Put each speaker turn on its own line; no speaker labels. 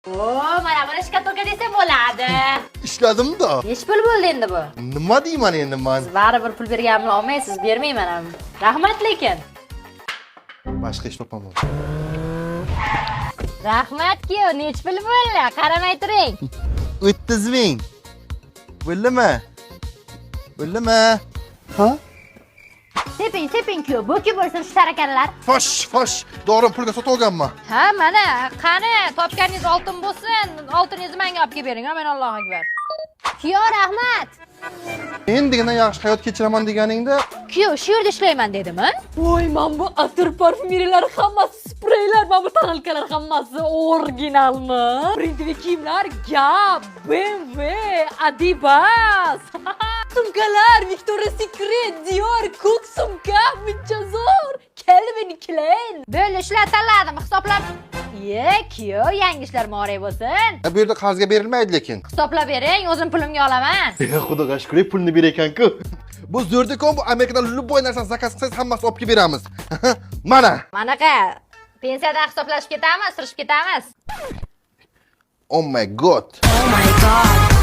Oo, mana buni shkatulka desa bo'ladi.
Ishladimda.
Nech pul bo'ldi endi bu?
Nima deyman endi men?
Baribir pul berganimni olmaysiz, bermayman ham. Rahmat lekin.
Boshqa ish topaman.
Rahmat-ku, nech pul bo'ldi? Qaramay turing.
30 ming. Bo'ldimi? Bo'ldimi? Ha?
Seping-ku, bo'ki bo'lsin shu tarakanlar.
Fosh. Dorim pulga sotib olganman.
Ha, mana, qani, topganingiz oltin bo'lsin, oltiningizni menga olib kelib bering. Amin Allohu akbar. Kuyov, rahmat.
Endigina yaxshi hayot kechiraman deganingda,
Kuyov, shu yerda ishlayman dedimi? Voy, men bu atir parfumeriyalar hammasi, spreylar, mana bu tonalkalar hammasi originalmi? Brendli kiyimlar, Gap, BMW, Adidas. Sumkalar, Victoria's Secret, Dior, Cook sumka, Mijazor, Calvin Klein. Böyle ishlar tanladim, hisoblab. Kuyov, yangi ishlar muorey bo'lsin.
bu yerda qarzga berilmaydi lekin.
Hisoblab bering, o'zim pulimga olaman.
Xudoga shukr, pulni ber ekan-ku. Bu zo'rdikon, bu Amerikadan любой narsani zakaz qilsangiz hammasini olib kelib beramiz. Mana.
Manaqa, pensiyadan hisoblashib ketamiz, surishib ketamiz.
Oh my god.
Oh my god.